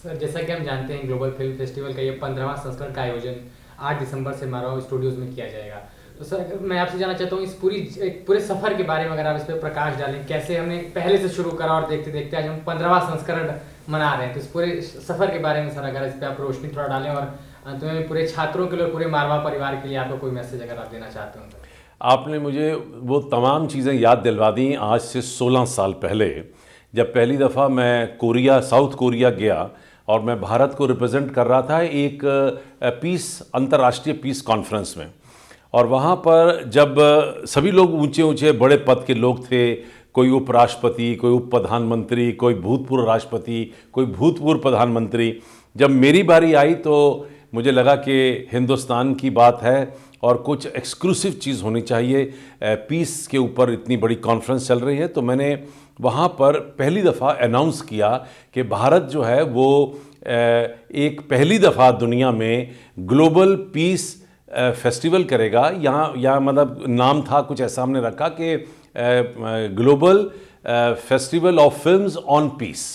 Sir, जैसा कि हम जानते हैं ग्लोबल फिल्म फेस्टिवल का ये 15वां संस्करण का आयोजन 8 दिसंबर से मारवाड़ स्टूडियोज में किया जाएगा। तो सर, मैं आपसे जानना चाहता हूँ इस पूरे सफर के बारे में अगर आप इस पर प्रकाश डालें, कैसे हमने पहले से शुरू करा और देखते देखते आज हम 15वां संस्करण मना रहे हैं। तो इस पूरे सफर के बारे में सर अगर इस पर आप रोशनी थोड़ा डालें, और अंत में पूरे छात्रों के लिए, पूरे मारवा परिवार के लिए आपका कोई मैसेज अगर आप देना चाहते हो तो। आपने मुझे वो तमाम चीज़ें याद दिलवा दी। आज से 16 साल पहले जब पहली दफ़ा मैं साउथ कोरिया गया और मैं भारत को रिप्रेजेंट कर रहा था एक अंतर्राष्ट्रीय पीस कॉन्फ्रेंस में। और वहाँ पर जब सभी लोग ऊंचे ऊंचे बड़े पद के लोग थे, कोई उपराष्ट्रपति, कोई उप प्रधानमंत्री, कोई भूतपूर्व राष्ट्रपति, कोई भूतपूर्व प्रधानमंत्री, जब मेरी बारी आई तो मुझे लगा कि हिंदुस्तान की बात है और कुछ एक्सक्लूसिव चीज़ होनी चाहिए। पीस के ऊपर इतनी बड़ी कॉन्फ्रेंस चल रही है, तो मैंने वहाँ पर पहली दफ़ा अनाउंस किया कि भारत जो है वो एक पहली दफ़ा दुनिया में ग्लोबल पीस फेस्टिवल करेगा। यहाँ मतलब नाम था कुछ ऐसा हमने रखा कि global festival of films on peace.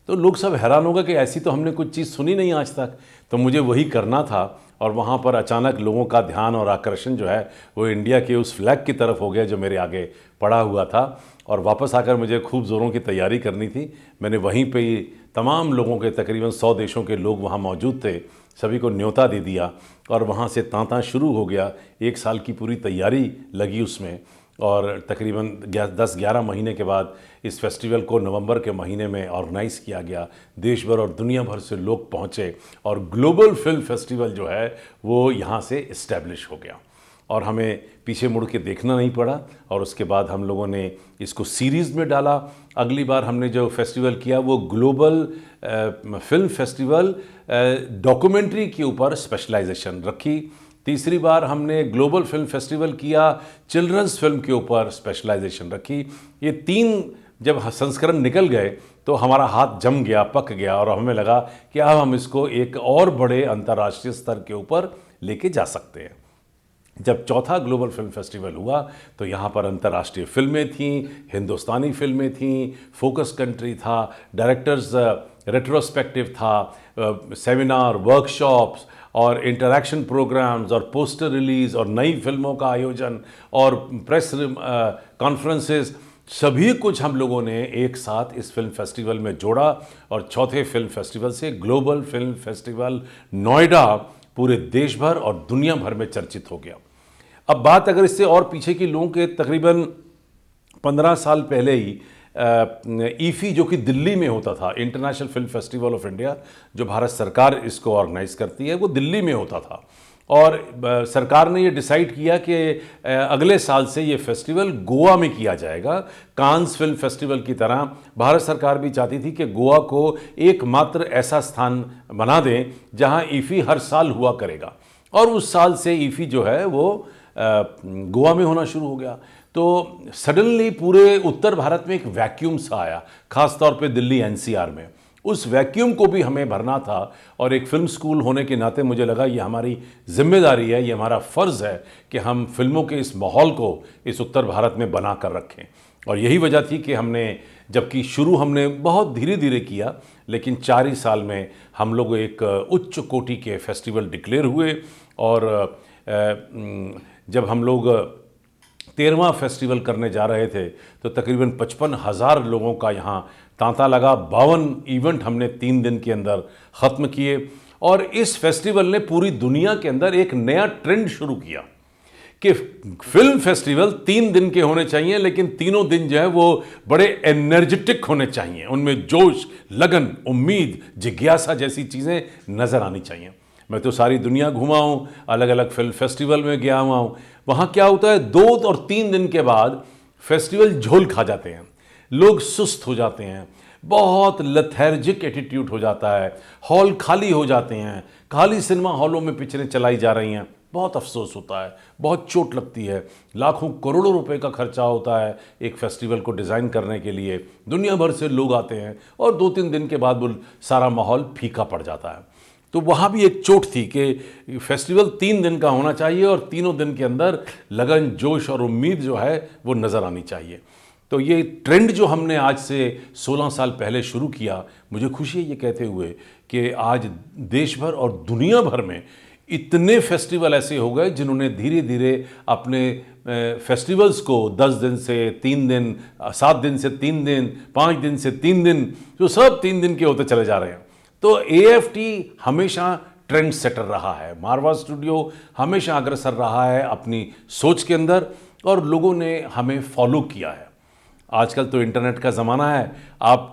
तो लोग सब हैरान होगा कि ऐसी तो हमने कुछ चीज़ सुनी नहीं आज तक। तो मुझे वही करना था और वहाँ पर अचानक लोगों का ध्यान और आकर्षण जो है वो इंडिया के उस फ्लैग की तरफ हो गया जो मेरे आगे पड़ा हुआ था। और वापस आकर मुझे खूब ज़ोरों की तैयारी करनी थी। मैंने वहीं पे ही तमाम लोगों के, तकरीबन 100 देशों के लोग वहाँ मौजूद थे, सभी को न्योता दे दिया और वहाँ से तांता शुरू हो गया। 1 साल की पूरी तैयारी लगी उसमें और तकरीबन 10-11 महीने के बाद इस फेस्टिवल को नवंबर के महीने में ऑर्गेनाइज़ किया गया। देश भर और दुनिया भर से लोग पहुँचे और ग्लोबल फिल्म फेस्टिवल जो है वो यहाँ से इस्टेब्लिश हो गया और हमें पीछे मुड़ के देखना नहीं पड़ा। और उसके बाद हम लोगों ने इसको सीरीज़ में डाला। अगली बार हमने जो फेस्टिवल किया वो ग्लोबल फिल्म फेस्टिवल डॉक्यूमेंट्री के ऊपर स्पेशलाइजेशन रखी। तीसरी बार हमने ग्लोबल फिल्म फेस्टिवल किया, चिल्ड्रंस फिल्म के ऊपर स्पेशलाइजेशन रखी। ये 3 जब संस्करण निकल गए तो हमारा हाथ जम गया, पक गया और हमें लगा कि अब हम इसको एक और बड़े अंतर्राष्ट्रीय स्तर के ऊपर लेके जा सकते हैं। जब चौथा ग्लोबल फिल्म फेस्टिवल हुआ तो यहाँ पर अंतर्राष्ट्रीय फिल्में थीं, हिंदुस्तानी फिल्में थीं, फोकस कंट्री था, डायरेक्टर्स रेट्रोस्पेक्टिव था, सेमिनार, वर्कशॉप्स और इंटरैक्शन प्रोग्राम्स और पोस्टर रिलीज़ और नई फिल्मों का आयोजन और प्रेस कॉन्फ्रेंसेस, सभी कुछ हम लोगों ने एक साथ इस फिल्म फेस्टिवल में जोड़ा। और चौथे फिल्म फेस्टिवल से ग्लोबल फिल्म फेस्टिवल नोएडा पूरे देश भर और दुनिया भर में चर्चित हो गया। अब बात अगर इससे और पीछे की लोगों के, तकरीबन 15 साल पहले ही ईफी जो कि दिल्ली में होता था, international film festival of India, जो भारत सरकार इसको ऑर्गेनाइज करती है, वो दिल्ली में होता था। और सरकार ने ये डिसाइड किया कि अगले साल से ये फेस्टिवल गोवा में किया जाएगा। कांस फिल्म फेस्टिवल की तरह भारत सरकार भी चाहती थी कि गोवा को एकमात्र ऐसा स्थान बना दें जहां ईफी हर साल हुआ करेगा। और उस साल से ईफी जो है वो गोवा में होना शुरू हो गया। तो सडनली पूरे उत्तर भारत में एक वैक्यूम सा आया, खास तौर पे दिल्ली एनसीआर में। उस वैक्यूम को भी हमें भरना था और एक फिल्म स्कूल होने के नाते मुझे लगा ये हमारी जिम्मेदारी है, ये हमारा फ़र्ज़ है कि हम फिल्मों के इस माहौल को इस उत्तर भारत में बना कर रखें। और यही वजह थी कि हमने, जबकि शुरू हमने बहुत धीरे धीरे किया, लेकिन 4 ही साल में हम लोग एक उच्च कोटि के फेस्टिवल डिक्लेयर हुए। और जब हम लोग 13वां फेस्टिवल करने जा रहे थे तो तकरीबन 55,000 लोगों का यहाँ तांता लगा। 52 इवेंट हमने 3 दिन के अंदर ख़त्म किए। और इस फेस्टिवल ने पूरी दुनिया के अंदर एक नया ट्रेंड शुरू किया कि फिल्म फेस्टिवल 3 दिन के होने चाहिए, लेकिन तीनों दिन जो है वो बड़े एनर्जेटिक होने चाहिए। उनमें जोश, लगन, उम्मीद, जिज्ञासा जैसी चीज़ें नज़र आनी चाहिए। मैं तो सारी दुनिया घुमा हूँ, अलग अलग फिल्म फेस्टिवल में गया हुआ हूँ। वहाँ क्या होता है, 2 और 3 दिन के बाद फेस्टिवल झोल खा जाते हैं, लोग सुस्त हो जाते हैं, बहुत लेथार्जिक एटीट्यूड हो जाता है, हॉल खाली हो जाते हैं, खाली सिनेमा हॉलों में पिक्चरें चलाई जा रही हैं। बहुत अफसोस होता है, बहुत चोट लगती है। लाखों करोड़ों रुपए का खर्चा होता है एक फेस्टिवल को डिज़ाइन करने के लिए। दुनिया भर से लोग आते हैं और 2-3 दिन के बाद वो सारा माहौल फीका पड़ जाता है। तो वहाँ भी एक चोट थी कि फेस्टिवल 3 दिन का होना चाहिए और तीनों दिन के अंदर लगन, जोश और उम्मीद जो है वो नज़र आनी चाहिए। तो ये ट्रेंड जो हमने आज से 16 साल पहले शुरू किया, मुझे खुशी है ये कहते हुए कि आज देश भर और दुनिया भर में इतने फेस्टिवल ऐसे हो गए जिन्होंने धीरे धीरे अपने फेस्टिवल्स को 10 दिन से 3 दिन, 7 दिन से 3 दिन, 5 दिन से 3 दिन, जो सब 3 दिन के होते चले जा रहे हैं। तो AFT हमेशा ट्रेंड सेटर रहा है, मारवा स्टूडियो हमेशा अग्रसर रहा है अपनी सोच के अंदर, और लोगों ने हमें फॉलो किया है। आजकल तो इंटरनेट का ज़माना है, आप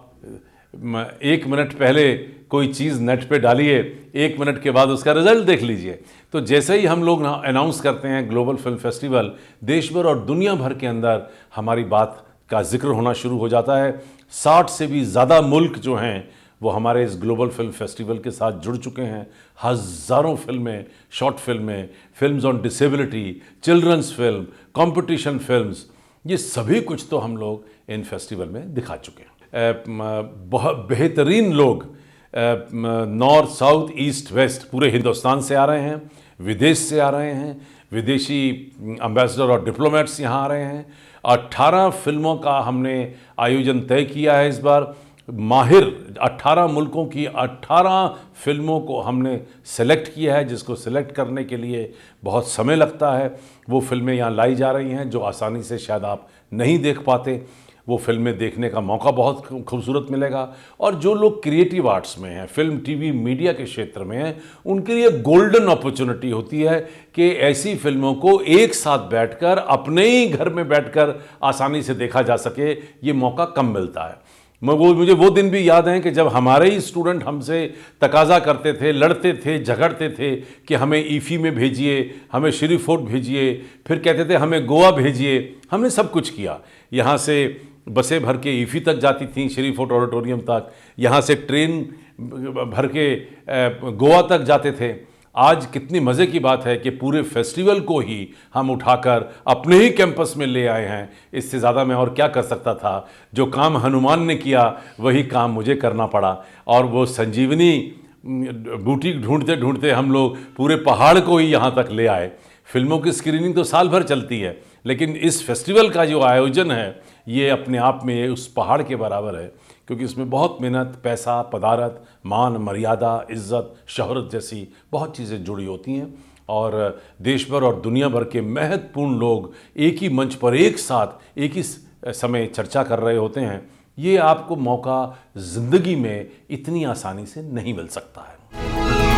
1 मिनट पहले कोई चीज़ नेट पे डालिए, 1 मिनट के बाद उसका रिजल्ट देख लीजिए। तो जैसे ही हम लोग अनाउंस करते हैं ग्लोबल फिल्म फेस्टिवल, देश भर और दुनिया भर के अंदर हमारी बात का जिक्र होना शुरू हो जाता है। 60 से भी ज़्यादा मुल्क जो हैं वो हमारे इस ग्लोबल फिल्म फेस्टिवल के साथ जुड़ चुके हैं। हज़ारों फिल्में, शॉर्ट फिल्में, films on disability, children's film, competition films, ये सभी कुछ तो हम लोग इन फेस्टिवल में दिखा चुके हैं। बहुत बेहतरीन लोग नॉर्थ, साउथ, ईस्ट, वेस्ट पूरे हिंदुस्तान से आ रहे हैं, विदेश से आ रहे हैं, विदेशी एम्बेसडर और डिप्लोमेट्स यहाँ आ रहे हैं। 18 फिल्मों का हमने आयोजन तय किया है इस बार। माहिर 18 मुल्कों की 18 फिल्मों को हमने सेलेक्ट किया है, जिसको सेलेक्ट करने के लिए बहुत समय लगता है। वो फिल्में यहाँ लाई जा रही हैं जो आसानी से शायद आप नहीं देख पाते। वो फिल्में देखने का मौका बहुत खूबसूरत मिलेगा। और जो लोग क्रिएटिव आर्ट्स में हैं, फिल्म, टीवी, मीडिया के क्षेत्र में हैं, उनके लिए गोल्डन अपॉर्चुनिटी होती है कि ऐसी फिल्मों को एक साथ बैठकर अपने ही घर में बैठकर आसानी से देखा जा सके। ये मौका कम मिलता है। मुझे वो दिन भी याद हैं कि जब हमारे ही स्टूडेंट हमसे तकाजा करते थे, लड़ते थे, झगड़ते थे कि हमें ईफी में भेजिए, हमें श्री फोर्ट भेजिए, फिर कहते थे हमें गोवा भेजिए। हमने सब कुछ किया। यहाँ से बसें भर के ईफी तक जाती थीं, श्री फोर्ट ऑडिटोरियम तक। यहाँ से ट्रेन भर के गोवा तक जाते थे। आज कितनी मज़े की बात है कि पूरे फेस्टिवल को ही हम उठाकर अपने ही कैंपस में ले आए हैं। इससे ज़्यादा मैं और क्या कर सकता था। जो काम हनुमान ने किया वही काम मुझे करना पड़ा, और वो संजीवनी बूटी ढूंढते ढूंढते हम लोग पूरे पहाड़ को ही यहाँ तक ले आए। फिल्मों की स्क्रीनिंग तो साल भर चलती है, लेकिन इस फेस्टिवल का जो आयोजन है ये अपने आप में उस पहाड़ के बराबर है, क्योंकि इसमें बहुत मेहनत, पैसा, पदारत, मान, मर्यादा, इज्जत, शोहरत जैसी बहुत चीज़ें जुड़ी होती हैं। और देश भर और दुनिया भर के महत्वपूर्ण लोग एक ही मंच पर एक साथ एक ही समय चर्चा कर रहे होते हैं। ये आपको मौका ज़िंदगी में इतनी आसानी से नहीं मिल सकता है।